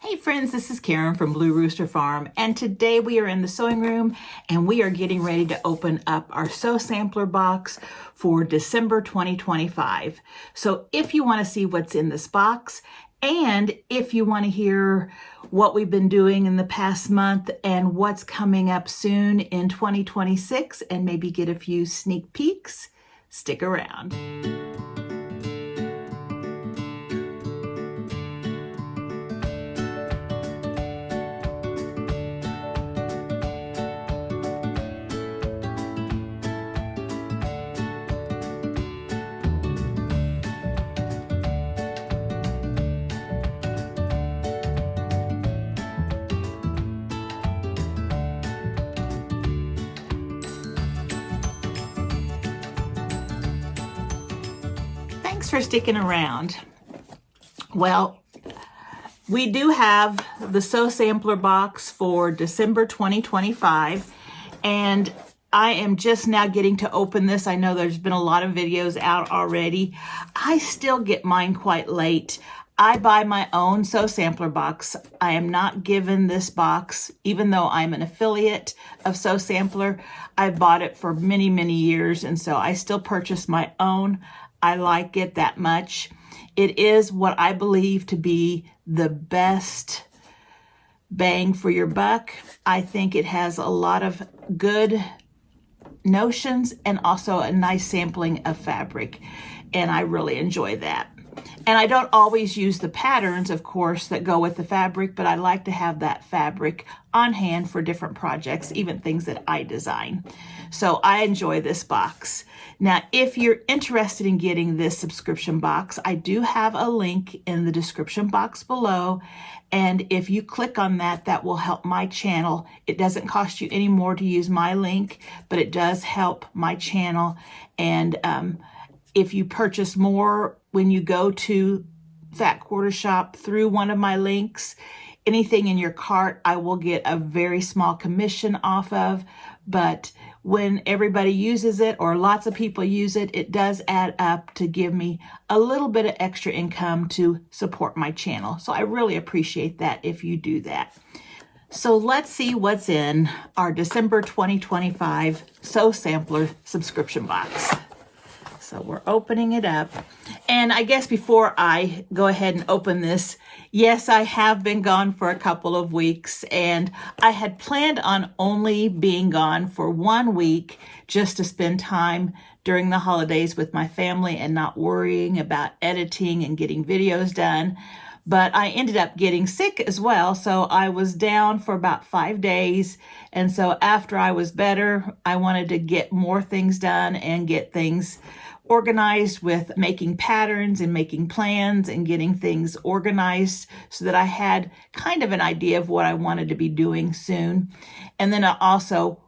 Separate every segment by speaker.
Speaker 1: Hey friends, this is Karen from Blue Rooster Farm, and today we are in the sewing room and we are getting ready to open up our sew sampler box for December 2025. So if you want to see what's in this box and if you want to hear what we've been doing in the past month and what's coming up soon in 2026 and maybe get a few sneak peeks, stick around. Thanks for sticking around. Well, we do have the sew sampler box for December 2025, and I am just now getting to open this. I know there's been a lot of videos out already. I still get mine quite late. I buy my own sew sampler box. I am not given this box, even though I'm an affiliate of Sew Sampler. I've bought it for many, many years, and so I still purchase my own. I like it that much. It is what I believe to be the best bang for your buck. I think it has a lot of good notions and also a nice sampling of fabric, and I really enjoy that. And I don't always use the patterns, of course, that go with the fabric, but I like to have that fabric on hand for different projects, even things that I design. So I enjoy this box. Now, if you're interested in getting this subscription box, I do have a link in the description box below. And if you click on that, that will help my channel. It doesn't cost you any more to use my link, but it does help my channel. And if you purchase more when you go to Fat Quarter Shop through one of my links, anything in your cart, I will get a very small commission off of. But when everybody uses it or lots of people use it, it does add up to give me a little bit of extra income to support my channel. So I really appreciate that if you do that. So let's see what's in our December 2025 Sew Sampler subscription box. So we're opening it up. And I guess before I go ahead and open this, yes, I have been gone for a couple of weeks, and I had planned on only being gone for 1 week just to spend time during the holidays with my family and not worrying about editing and getting videos done. But I ended up getting sick as well, so I was down for about 5 days. And so after I was better, I wanted to get more things done and get things organized with making patterns and making plans and getting things organized so that I had kind of an idea of what I wanted to be doing soon. And then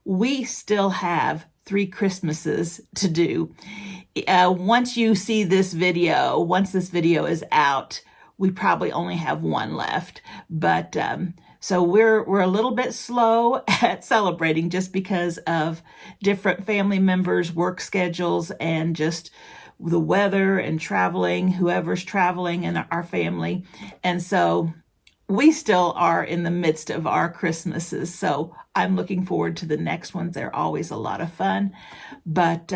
Speaker 1: we still have 3 Christmases to do. Once this video is out, we probably only have 1 left. But so we're a little bit slow at celebrating just because of different family members' work schedules and just the weather and traveling, whoever's traveling in our family. And so we still are in the midst of our Christmases. So I'm looking forward to the next ones. They're always a lot of fun. But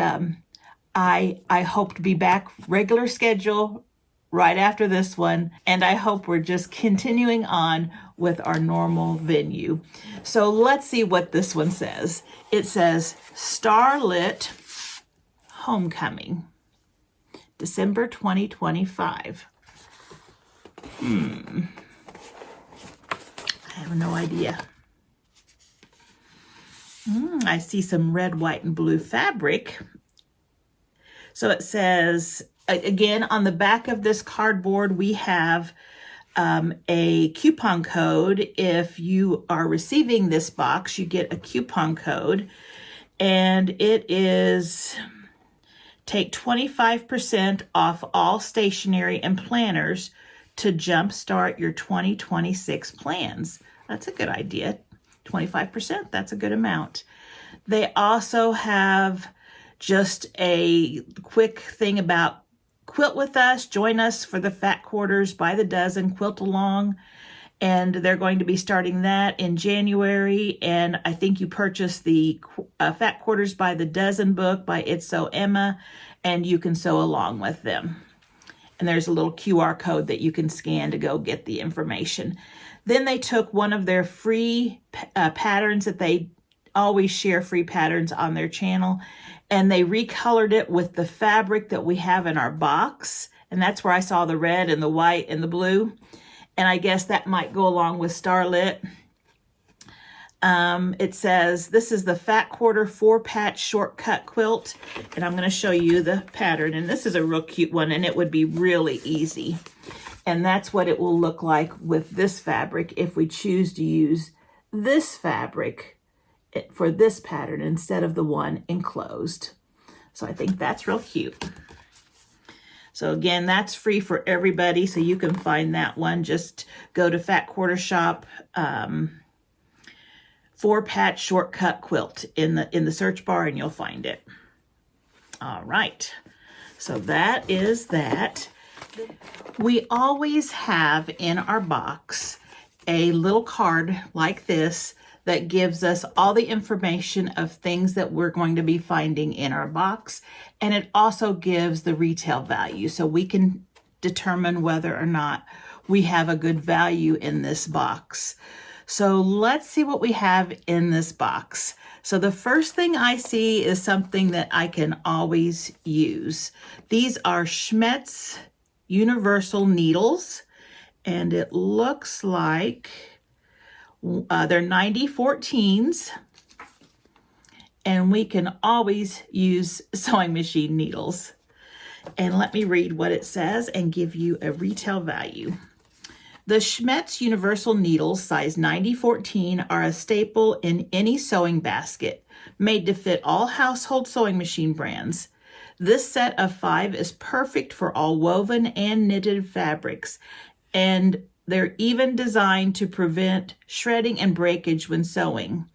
Speaker 1: I hope to be back regular schedule right after this one, and I hope we're just continuing on with our normal venue. So let's see what this one says. It says Starlit Homecoming, December 2025. I have no idea. I see some red, white, and blue fabric. So it says, again, on the back of this cardboard, we have a coupon code. If you are receiving this box, you get a coupon code, and it is take 25% off all stationery and planners to jumpstart your 2026 plans. That's a good idea. 25%, that's a good amount. They also have just a quick thing about quilt with us, join us for the Fat Quarters by the dozen quilt along. and they're going to be starting that in January. And I think you purchase the Fat Quarters by the Dozen book by It's Sew Emma, and you can sew along with them. And there's a little QR code that you can scan to go get the information. Then they took one of their free patterns that they always share free patterns on their channel, and they recolored it with the fabric that we have in our box. And that's where I saw the red and the white and the blue. And I guess that might go along with Starlit. It says, this is the Fat Quarter 4-patch shortcut quilt. And I'm going to show you the pattern. And this is a real cute one, and it would be really easy. And that's what it will look like with this fabric if we choose to use this fabric for this pattern instead of the one enclosed. So I think that's real cute. So again, that's free for everybody, so you can find that one. Just go to Fat Quarter Shop 4-patch shortcut quilt in the search bar, and you'll find it. All right, so that is that. We always have in our box a little card like this that gives us all the information of things that we're going to be finding in our box. And it also gives the retail value, so we can determine whether or not we have a good value in this box. So let's see what we have in this box. So the first thing I see is something that I can always use. These are Schmetz Universal Needles, and it looks like they're 9014s, and we can always use sewing machine needles. And let me read what it says and give you a retail value. The Schmetz Universal Needles size 9014 are a staple in any sewing basket, made to fit all household sewing machine brands. This set of 5 is perfect for all woven and knitted fabrics, and they're even designed to prevent shredding and breakage when sewing.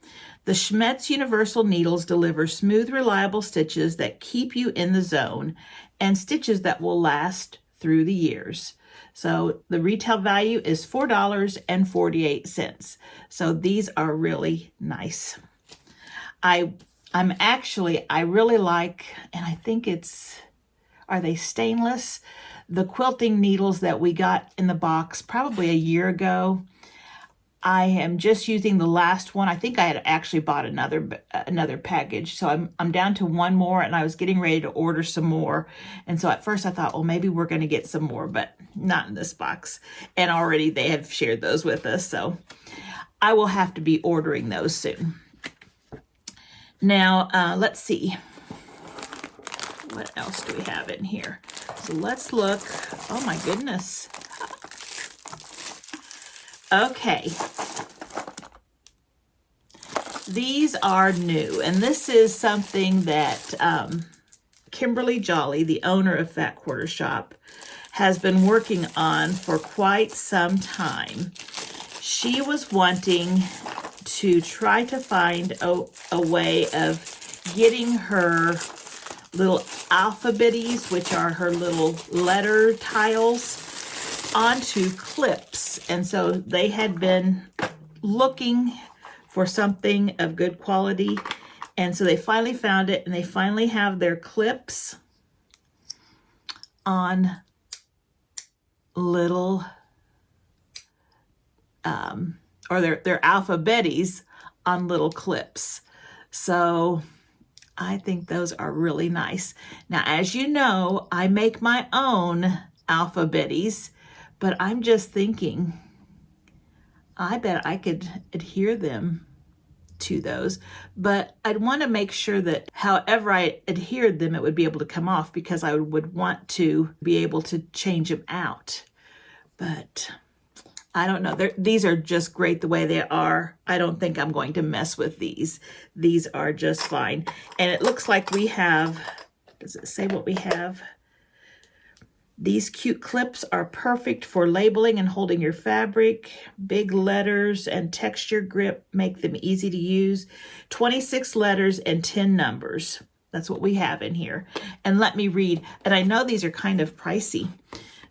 Speaker 1: The Schmetz Universal Needles deliver smooth, reliable stitches that keep you in the zone and stitches that will last through the years. So the retail value is $4.48. So these are really nice. I really like, and I think are they stainless? The quilting needles that we got in the box probably a year ago. I am just using the last one. I think I had actually bought another package. So I'm down to one more, and I was getting ready to order some more. And so at first I thought, well, maybe we're going to get some more, but not in this box. And already they have shared those with us. So I will have to be ordering those soon. Now, let's see. What else do we have in here? So let's look. Oh my goodness. Okay. These are new, and this is something that Kimberly Jolly, the owner of Fat Quarter Shop, has been working on for quite some time. She was wanting to try to find a way of getting her little alphabetties, which are her little letter tiles, onto clips. And so they had been looking for something of good quality, and so they finally found it, and they finally have their clips on little or their alphabetties on little clips. So I think those are really nice. Now, as you know, I make my own alphabetties, but I'm just thinking, I bet I could adhere them to those, but I'd want to make sure that however I adhered them, it would be able to come off, because I would want to be able to change them out. But I don't know. These are just great the way they are. I don't think I'm going to mess with these. These are just fine. And it looks like we have, does it say what we have? These cute clips are perfect for labeling and holding your fabric. Big letters and texture grip make them easy to use. 26 letters and 10 numbers. That's what we have in here. And let me read. And I know these are kind of pricey,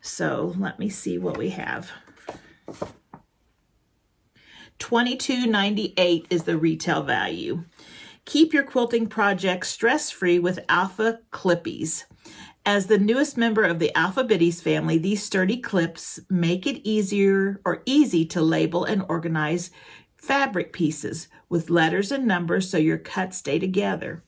Speaker 1: so let me see what we have. $22.98 is the retail value. Keep your quilting projects stress-free with Alpha Clippies. As the newest member of the Alpha Biddies family, these sturdy clips make it easy to label and organize fabric pieces with letters and numbers so your cuts stay together.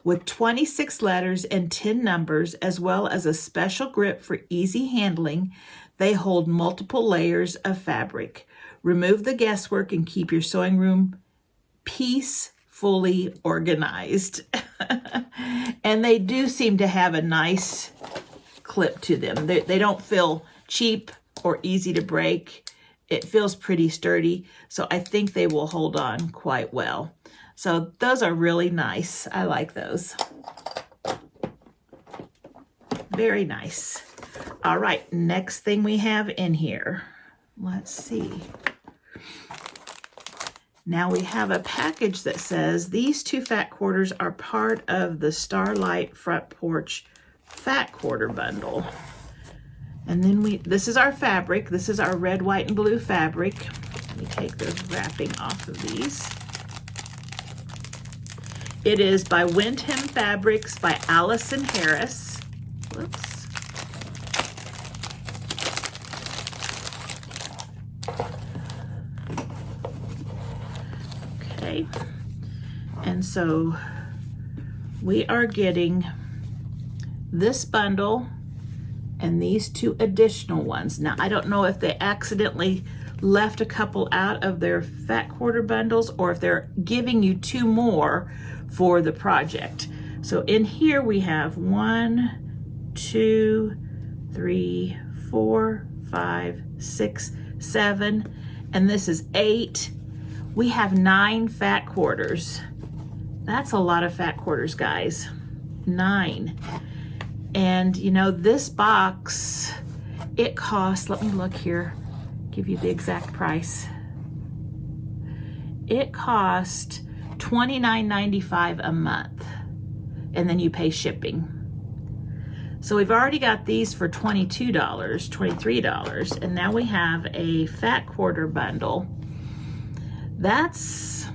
Speaker 1: With 26 letters and 10 numbers, as well as a special grip for easy handling, they hold multiple layers of fabric. Remove the guesswork and keep your sewing room peacefully organized. And they do seem to have a nice clip to them. They don't feel cheap or easy to break. It feels pretty sturdy, so I think they will hold on quite well. So those are really nice. I like those. Very nice. All right, next thing we have in here. Let's see. Now we have a package that says these 2 fat quarters are part of the Starlight Front Porch Fat Quarter Bundle. And then this is our fabric. This is our red, white, and blue fabric. Let me take the wrapping off of these. It is by Windham Fabrics by Allison Harris. Whoops. Okay. And so we are getting this bundle and these 2 additional ones. Now, I don't know if they accidentally left a couple out of their fat quarter bundles or if they're giving you 2 more for the project. So in here we have 1, 2, 3, 4, 5, 6, 7, and this is 8. We have 9 fat quarters. That's a lot of fat quarters, guys. 9. And you know, this box, it costs, let me look here, give you the exact price. It cost $29.95 a month, and then you pay shipping. So we've already got these for $22, $23, and now we have a fat quarter bundle. That's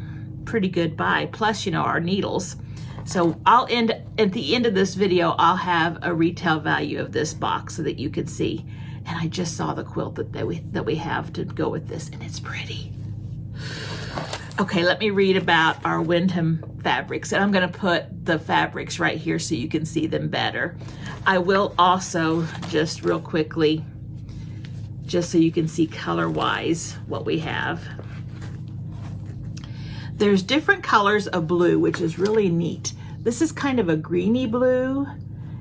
Speaker 1: pretty good buy, plus, you know, our needles. So I'll end, at the end of this video, I'll have a retail value of this box so that you can see. And I just saw the quilt that we have to go with this, and it's pretty. Okay, let me read about our Windham fabrics, and I'm gonna put the fabrics right here so you can see them better. I will also, just real quickly, just so you can see color-wise what we have. There's different colors of blue, which is really neat. This is kind of a greeny blue,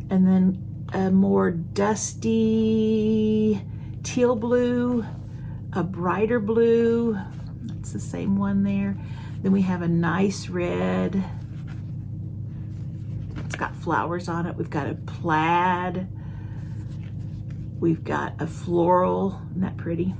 Speaker 1: and then a more dusty teal blue, a brighter blue. That's the same one there. Then we have a nice red. It's got flowers on it. We've got a plaid. We've got a floral. Isn't that pretty?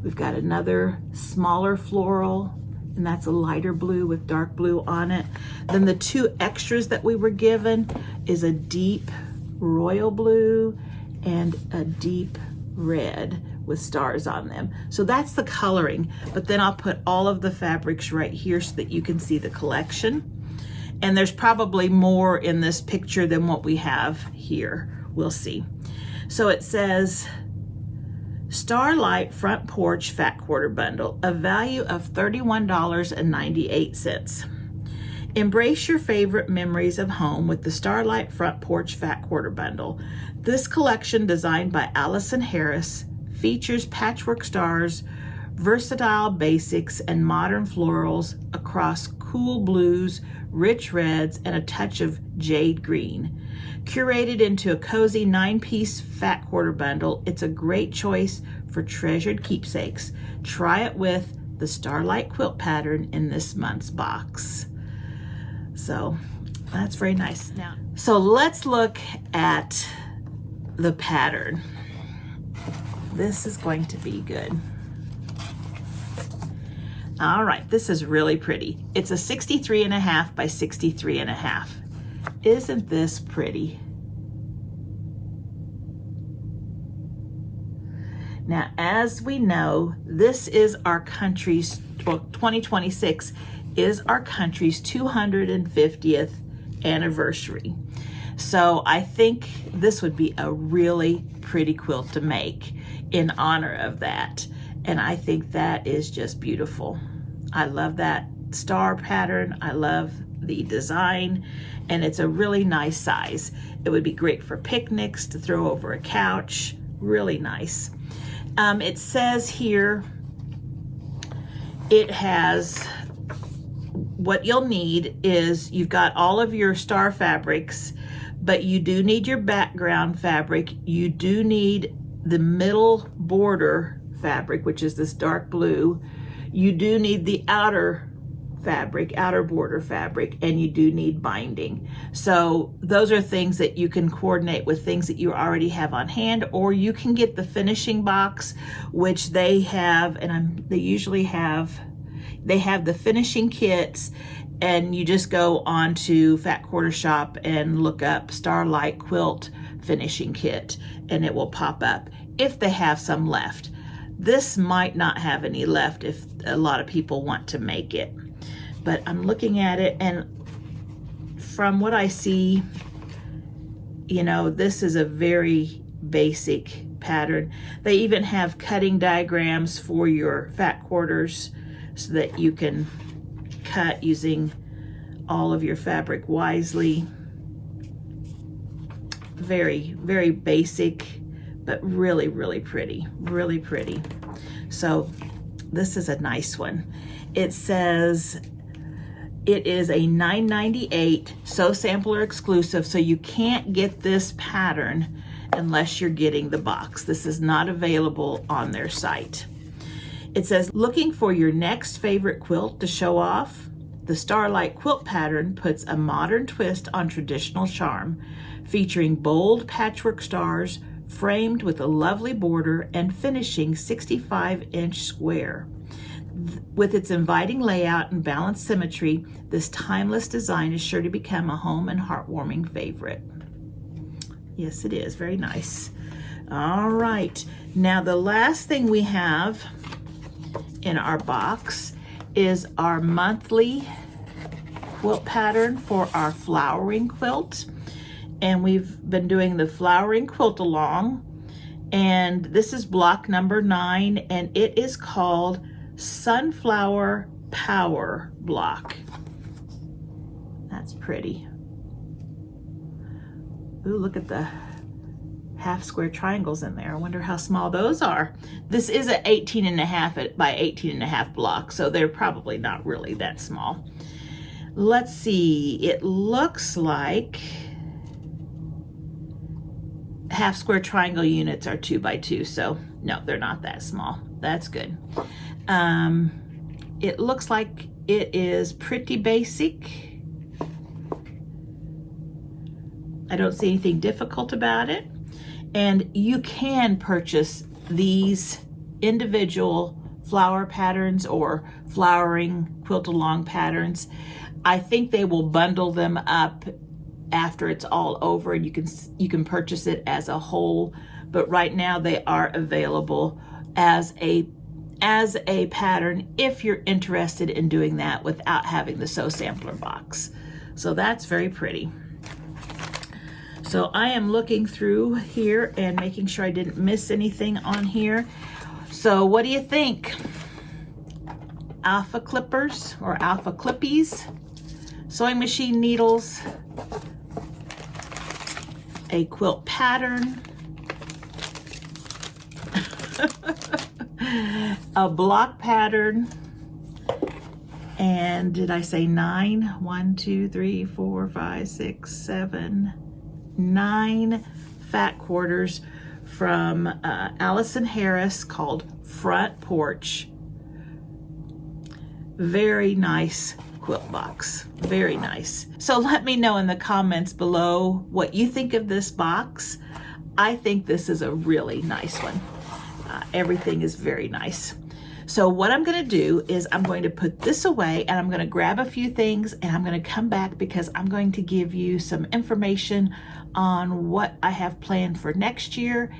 Speaker 1: We've got another smaller floral, and that's a lighter blue with dark blue on it. Then the 2 extras that we were given is a deep royal blue and a deep red with stars on them. So that's the coloring, but then I'll put all of the fabrics right here so that you can see the collection. And there's probably more in this picture than what we have here. We'll see. So it says, Starlight Front Porch Fat Quarter Bundle, a value of $31.98. Embrace your favorite memories of home with the Starlight Front Porch Fat Quarter Bundle. This collection, designed by Allison Harris, features patchwork stars, versatile basics, and modern florals across cool blues, rich reds, and a touch of jade green. Curated into a cozy 9-piece fat quarter bundle, it's a great choice for treasured keepsakes. Try it with the Starlight quilt pattern in this month's box. So that's very nice. Now, so let's look at the pattern. This is going to be good. All right, this is really pretty. It's a 63.5 by 63.5. Isn't this pretty? Now, as we know, this is our country's, well, 2026 is our country's 250th anniversary. So I think this would be a really pretty quilt to make in honor of that. And I think that is just beautiful. I love that star pattern. I love the design, and it's a really nice size. It would be great for picnics, to throw over a couch. Really nice. It says here it has, what you'll need is, you've got all of your star fabrics, but you do need your background fabric. You do need the middle border fabric, which is this dark blue. You do need the outer fabric, outer border fabric, and you do need binding. So those are things that you can coordinate with things that you already have on hand, or you can get the finishing box, which they have, and they usually have, they have the finishing kits, and you just go on to Fat Quarter Shop and look up Starlight Quilt Finishing Kit, and it will pop up if they have some left. This might not have any left if a lot of people want to make it. But I'm looking at it, and from what I see, you know, this is a very basic pattern. They even have cutting diagrams for your fat quarters so that you can cut using all of your fabric wisely. Very, very basic, but really, really pretty, really pretty. So this is a nice one. It says it is a $9.98 Sew Sampler exclusive, so you can't get this pattern unless you're getting the box. This is not available on their site. It says, looking for your next favorite quilt to show off? The Starlight quilt pattern puts a modern twist on traditional charm, featuring bold patchwork stars framed with a lovely border and finishing 65-inch square. With its inviting layout and balanced symmetry, this timeless design is sure to become a home and heartwarming favorite. Yes, it is. Very nice. All right. Now, the last thing we have in our box is our monthly quilt pattern for our flowering quilt. And we've been doing the flowering quilt along. And this is block number 9, and it is called Sunflower Power Block. That's pretty. Ooh, look at the half square triangles in there. I wonder how small those are. This is an 18.5 by 18.5 block, so they're probably not really that small. Let's see, it looks like half square triangle units are 2 by 2, so no, they're not that small. That's good. It looks like it is pretty basic. I don't see anything difficult about it. And you can purchase these individual flower patterns or flowering quilt along patterns. I think they will bundle them up after it's all over, and you can purchase it as a whole. But right now they are available as a pattern if you're interested in doing that without having the Sew Sampler box. So that's very pretty. So I am looking through here and making sure I didn't miss anything on here. So what do you think? Alpha clippers or alpha clippies, sewing machine needles, a quilt pattern, a block pattern, and did I say 9? 1, 2, 3, 4, 5, 6, 7, 9 fat quarters from Allison Harris called Front Porch. Very nice quilt box, very nice. So let me know in the comments below what you think of this box. I think this is a really nice one. Everything is very nice. So what I'm going to do is I'm going to put this away, and I'm going to grab a few things, and I'm going to come back because I'm going to give you some information on what I have planned for next year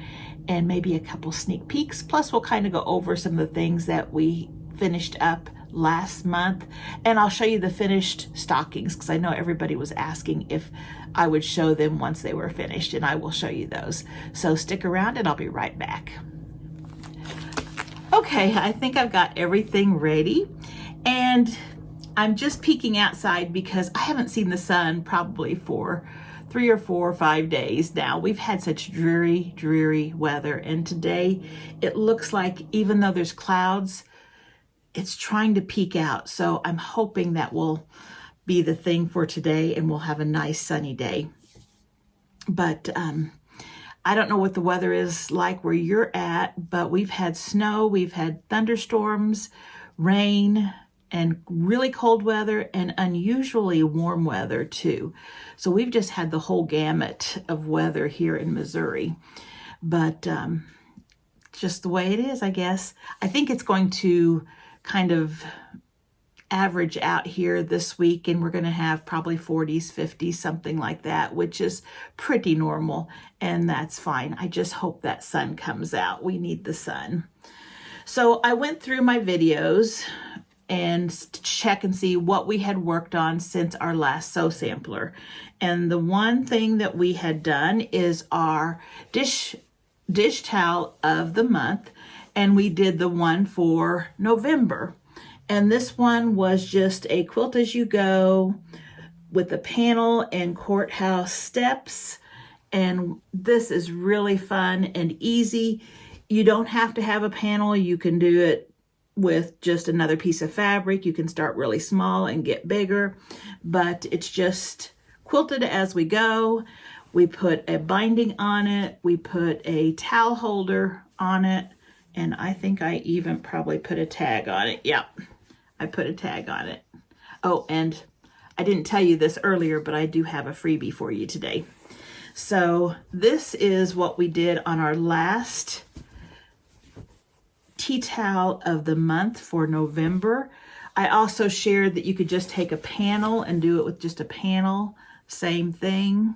Speaker 1: and maybe a couple sneak peeks. Plus we'll kind of go over some of the things that we finished up last month, and I'll show you the finished stockings because I know everybody was asking if I would show them once they were finished, and I will show you those. So stick around and I'll be right back. Okay, I think I've got everything ready, and I'm just peeking outside because I haven't seen the sun probably for 3 or 4 or 5 days now. We've had such dreary weather, and today it looks like even though there's clouds, it's trying to peek out. So I'm hoping that will be the thing for today and we'll have a nice sunny day. But I don't know what the weather is like where you're at, but we've had snow, we've had thunderstorms, rain, and really cold weather and unusually warm weather too. So we've just had the whole gamut of weather here in Missouri. But just the way it is, I guess. I think it's going to kind of average out here this week, and we're going to have probably 40s, 50s, something like that, which is pretty normal, and that's fine. I just hope that sun comes out. We need the sun. So I went through my videos and check and see what we had worked on since our last sew sampler. And the one thing that we had done is our dish towel of the month, and we did the one for November. And this one was just a quilt as you go with a panel and courthouse steps. And this is really fun and easy. You don't have to have a panel. You can do it with just another piece of fabric. You can start really small and get bigger, but it's just quilted as we go. We put a binding on it. We put a towel holder on it. And I think I even probably put a tag on it. Yep, I put a tag on it. Oh, and I didn't tell you this earlier, but I do have a freebie for you today. So this is what we did on our last tea towel of the month for November. I also shared that you could just take a panel and do it with just a panel. Same thing.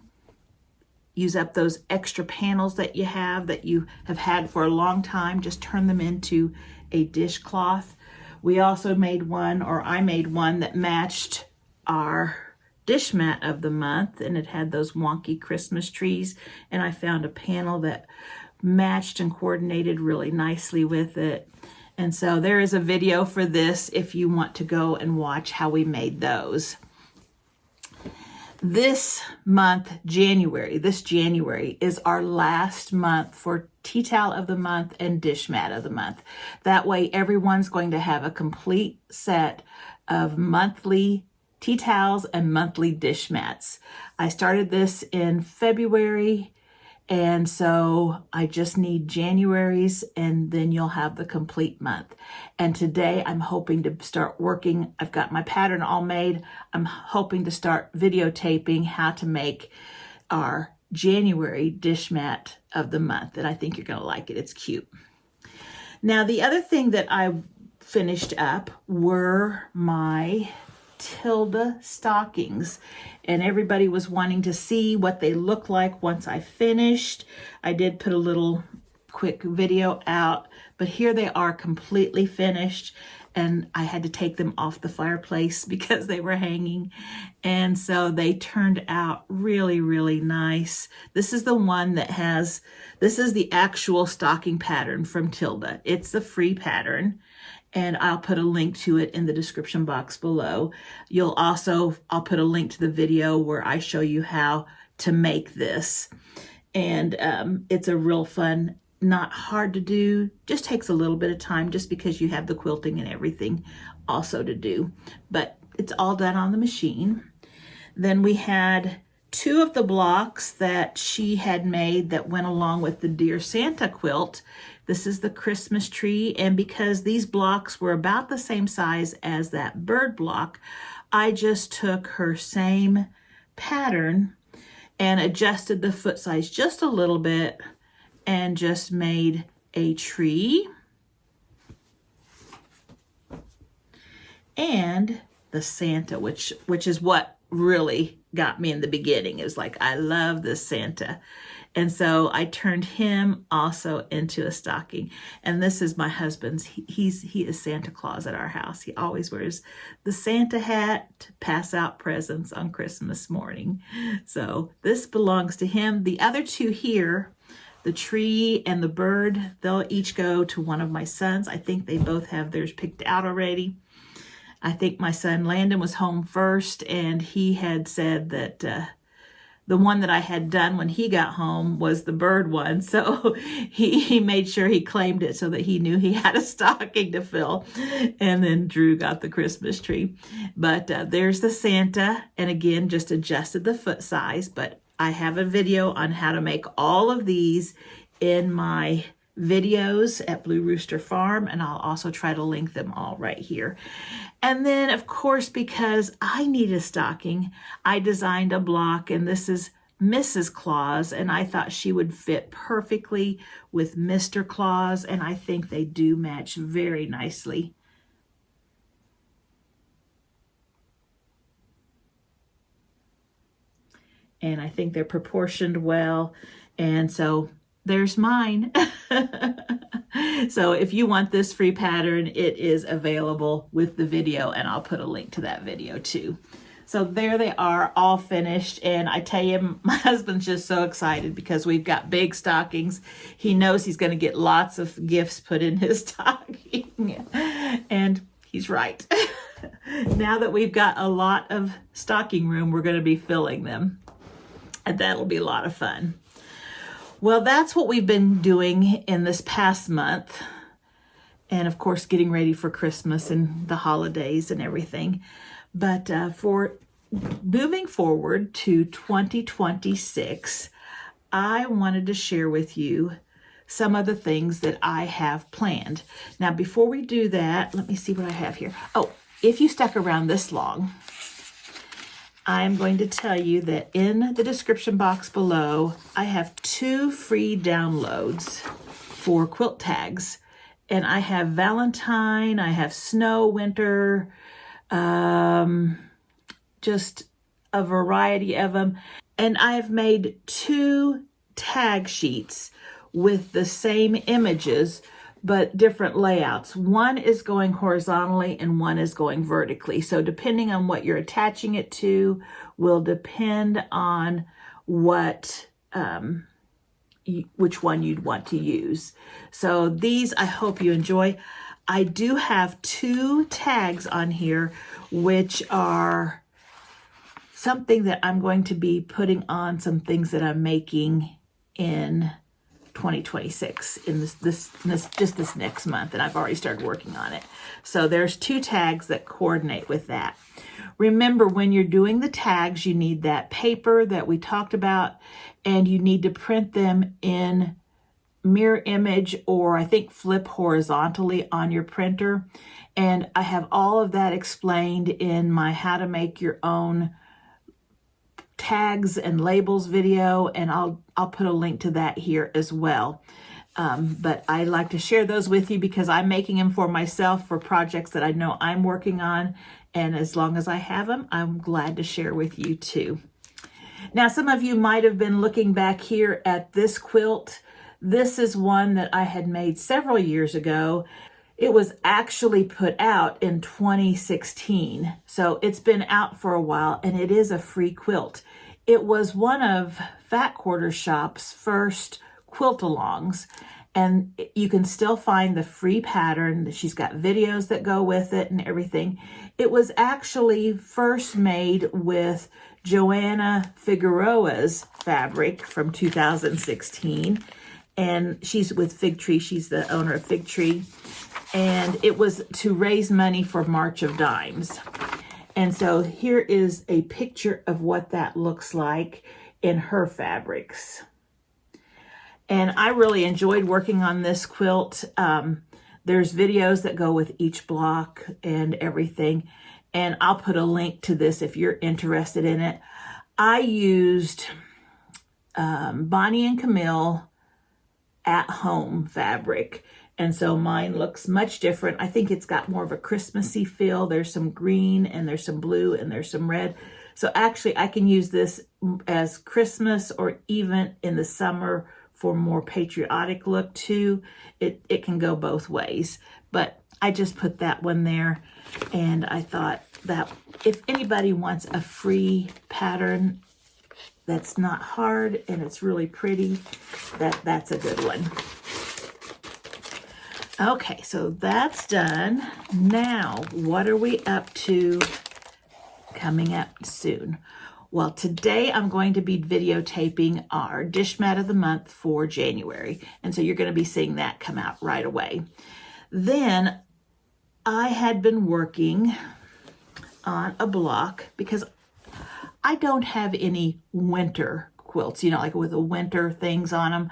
Speaker 1: Use up those extra panels that you have had for a long time. Just turn them into a dishcloth. We also made one, or I made one that matched our dish mat of the month, and it had those wonky Christmas trees, and I found a panel that matched and coordinated really nicely with it. And so there is a video for this if you want to go and watch how we made those. This month, this January is our last month for tea towel of the month and dish mat of the month. That way everyone's going to have a complete set of monthly tea towels and monthly dish mats. I started this in February, and so I just need January's, and then you'll have the complete month. And today I'm hoping to start working. I've got my pattern all made. I'm hoping to start videotaping how to make our January dish mat of the month. And I think you're gonna like it. It's cute. Now, the other thing that I finished up were my Tilda stockings, and everybody was wanting to see what they look like once I finished. I did put a little quick video out, but here they are completely finished, and I had to take them off the fireplace because they were hanging, and so they turned out really nice. This is the one that has, this is the actual stocking pattern from Tilda. It's the free pattern, and I'll put a link to it in the description box below. I'll put a link to the video where I show you how to make this. And it's a real fun, not hard to do, just takes a little bit of time just because you have the quilting and everything also to do. But it's all done on the machine. Then we had 2 of the blocks that she had made that went along with the Dear Santa quilt. This is the Christmas tree, and because these blocks were about the same size as that bird block, I just took her same pattern and adjusted the foot size just a little bit and just made a tree and the Santa, which is what really got me in the beginning. It was like, I love this Santa. And so I turned him also into a stocking. And this is my husband's. He is Santa Claus at our house. He always wears the Santa hat to pass out presents on Christmas morning. So this belongs to him. The other two here, the tree and the bird, they'll each go to one of my sons. I think they both have theirs picked out already. I think my son Landon was home first, and he had said that the one that I had done when he got home was the bird one. So he made sure he claimed it so that he knew he had a stocking to fill. And then Drew got the Christmas tree. But there's the Santa. And again, just adjusted the foot size. But I have a video on how to make all of these in my videos at Blue Rooster Farm, and I'll also try to link them all right here. And then, of course, because I need a stocking, I designed a block, and this is Mrs. Claus, and I thought she would fit perfectly with Mr. Claus, and I think they do match very nicely. And I think they're proportioned well, and so there's mine. So if you want this free pattern, it is available with the video, and I'll put a link to that video too. So there they are, all finished. And I tell you, my husband's just so excited because we've got big stockings. He knows he's going to get lots of gifts put in his stocking. And he's right. Now that we've got a lot of stocking room, we're going to be filling them. And that'll be a lot of fun. Well, that's what we've been doing in this past month. And of course, getting ready for Christmas and the holidays and everything. But for moving forward to 2026, I wanted to share with you some of the things that I have planned. Now, before we do that, let me see what I have here. Oh, if you stuck around this long, I'm going to tell you that in the description box below, I have 2 free downloads for quilt tags. And I have Valentine, I have snow, winter, just a variety of them. And I've made 2 tag sheets with the same images, but different layouts. One is going horizontally and one is going vertically. So depending on what you're attaching it to will depend on what which one you'd want to use. So these I hope you enjoy. I do have 2 tags on here which are something that I'm going to be putting on some things that I'm making in 2026 in this next month, and I've already started working on it. So there's 2 tags that coordinate with that. Remember, when you're doing the tags, you need that paper that we talked about, and you need to print them in mirror image, or I think flip horizontally on your printer. And I have all of that explained in my how to make your own tags and labels video, and I'll put a link to that here as well. But I like to share those with you because I'm making them for myself for projects that I know I'm working on, and as long as I have them, I'm glad to share with you too. Now, some of you might have been looking back here at this quilt. This is one that I had made several years ago. It was actually put out in 2016, so it's been out for a while, and it is a free quilt. It was one of Fat Quarter Shop's first quilt-alongs, and you can still find the free pattern. She's got videos that go with it and everything. It was actually first made with Joanna Figueroa's fabric from 2016, and she's with Fig Tree. She's the owner of Fig Tree. And it was to raise money for March of Dimes. And so here is a picture of what that looks like in her fabrics. And I really enjoyed working on this quilt. There's videos that go with each block and everything. And I'll put a link to this if you're interested in it. I used Bonnie and Camille at home fabric. And so mine looks much different. I think it's got more of a Christmassy feel. There's some green and there's some blue and there's some red. So actually I can use this as Christmas or even in the summer for more patriotic look too. It can go both ways, but I just put that one there, and I thought that if anybody wants a free pattern that's not hard and it's really pretty, that's a good one. Okay, so that's done. Now, what are we up to coming up soon? Well, today I'm going to be videotaping our Dish Mat of the Month for January. And so you're going to be seeing that come out right away. Then I had been working on a block because I don't have any winter quilts, you know, like with the winter things on them.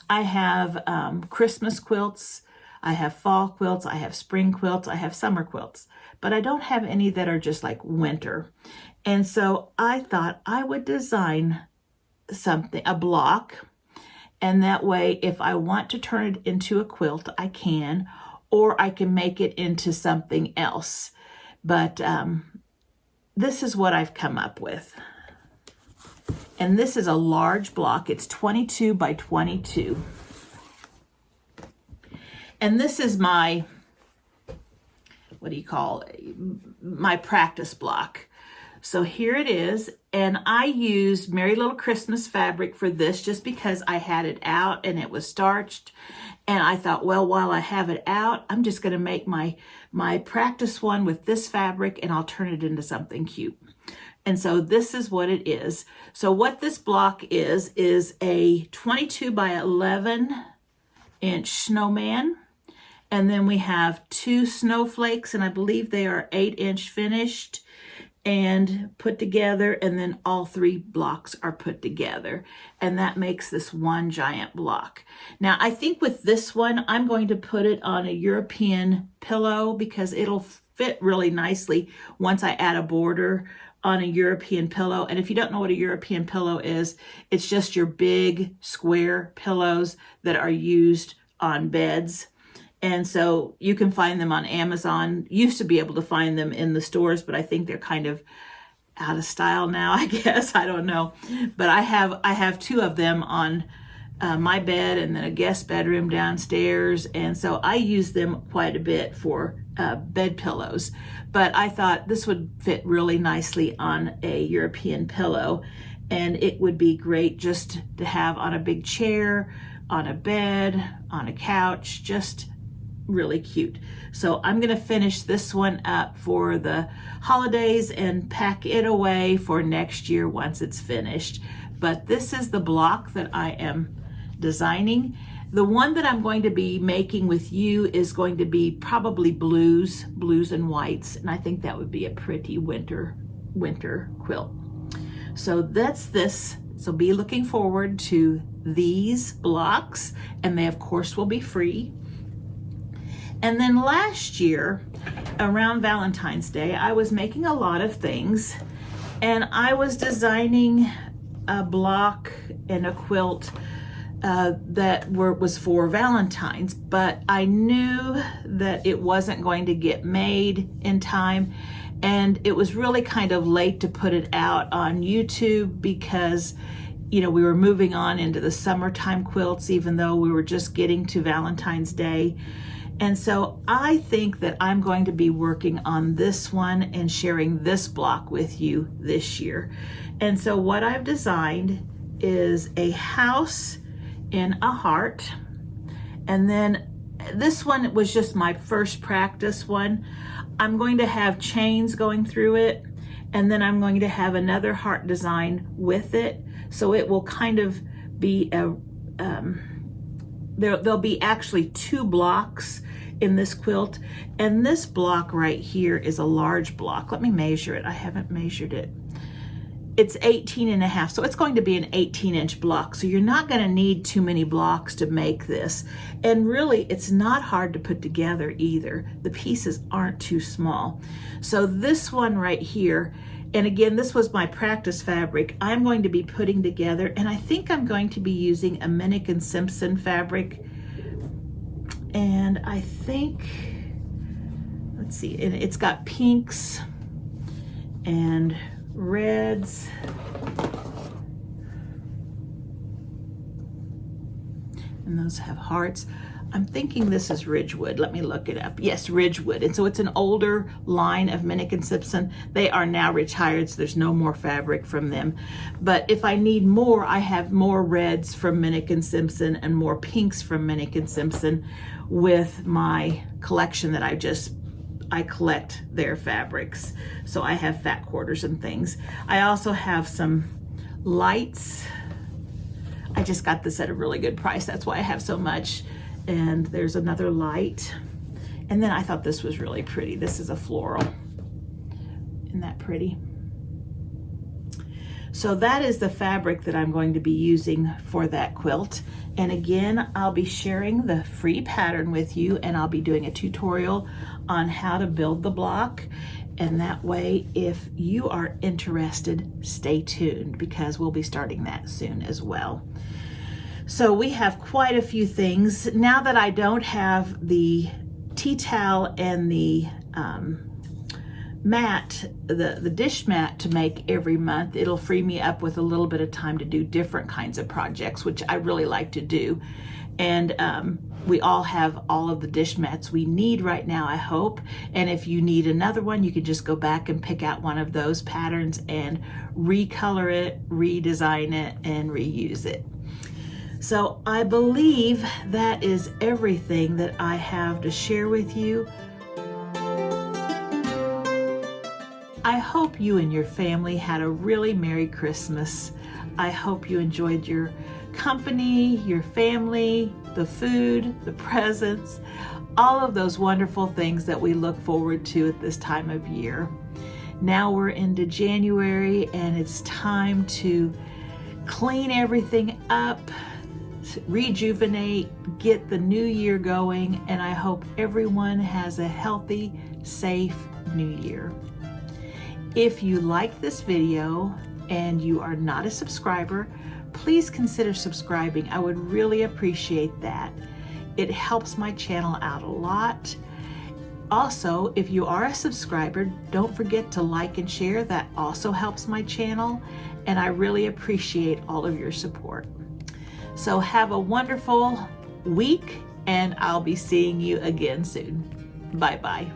Speaker 1: I have Christmas quilts, I have fall quilts, I have spring quilts, I have summer quilts, but I don't have any that are just like winter. And so I thought I would design something, a block, and that way if I want to turn it into a quilt, I can, or I can make it into something else. But this is what I've come up with. And this is a large block. It's 22 by 22. And this is my, what do you call it? My practice block. So here it is. And I used Merry Little Christmas fabric for this just because I had it out and it was starched. And I thought, well, while I have it out, I'm just going to make my practice one with this fabric and I'll turn it into something cute. And so this is what it is. So what this block is a 22 by 11 inch snowman. And then we have 2 snowflakes, and I believe they are 8-inch finished and put together, and then all 3 blocks are put together, and that makes this one giant block. Now I think with this one I'm going to put it on a European pillow because it'll fit really nicely once I add a border on a European pillow. And if you don't know what a European pillow is, it's just your big square pillows that are used on beds. And so you can find them on Amazon. Used to be able to find them in the stores, but I think they're kind of out of style now, I guess. I don't know. But I have 2 of them on my bed and then a guest bedroom downstairs. And so I use them quite a bit for bed pillows. But I thought this would fit really nicely on a European pillow. And it would be great just to have on a big chair, on a bed, on a couch, just really cute. So I'm going to finish this one up for the holidays and pack it away for next year once it's finished. But this is the block that I am designing. The one that I'm going to be making with you is going to be probably blues and whites, and I think that would be a pretty winter quilt. So that's this. So be looking forward to these blocks, and they of course will be free. And then last year, around Valentine's Day, I was making a lot of things, and I was designing a block and a quilt that was for Valentine's, but I knew that it wasn't going to get made in time, and it was really kind of late to put it out on YouTube because, you know, we were moving on into the summertime quilts, even though we were just getting to Valentine's Day. And so I think that I'm going to be working on this one and sharing this block with you this year. And so what I've designed is a house in a heart. And then this one was just my first practice one. I'm going to have chains going through it, and then I'm going to have another heart design with it. So it will kind of be a, there'll be actually 2 blocks in this quilt, and this block right here is a large block. Let me measure it. I haven't measured it. It's 18.5, so it's going to be an 18-inch block. So you're not going to need too many blocks to make this. And really, it's not hard to put together either. The pieces aren't too small. So this one right here, and again, this was my practice fabric, I'm going to be putting together, and I think I'm going to be using a Minnick & Simpson fabric. And I think, let's see, it's got pinks and reds. And those have hearts. I'm thinking this is Ridgewood. Let me look it up. Yes, Ridgewood. And so it's an older line of Minnick & Simpson. They are now retired, so there's no more fabric from them. But if I need more, I have more reds from Minnick & Simpson and more pinks from Minnick & Simpson with my collection that I collect their fabrics. So I have fat quarters and things. I also have some lights. I just got this at a really good price. That's why I have so much. And there's another light. And then I thought this was really pretty. This is a floral. Isn't that pretty? So that is the fabric that I'm going to be using for that quilt. And again, I'll be sharing the free pattern with you, and I'll be doing a tutorial on how to build the block. And that way, if you are interested, stay tuned, because we'll be starting that soon as well. So we have quite a few things. Now that I don't have the tea towel and the mat, the dish mat to make every month, it'll free me up with a little bit of time to do different kinds of projects, which I really like to do. And we all have all of the dish mats we need right now, I hope. And if you need another one, you can just go back and pick out one of those patterns and recolor it, redesign it, and reuse it. So I believe that is everything that I have to share with you. I hope you and your family had a really Merry Christmas. I hope you enjoyed your company, your family, the food, the presents, all of those wonderful things that we look forward to at this time of year. Now we're into January, and it's time to clean everything up, rejuvenate, get the new year going, and I hope everyone has a healthy, safe new year. If you like this video and you are not a subscriber, please consider subscribing. I would really appreciate that. It helps my channel out a lot. Also, if you are a subscriber, don't forget to like and share. That also helps my channel, and I really appreciate all of your support. So have a wonderful week, and I'll be seeing you again soon. Bye-bye.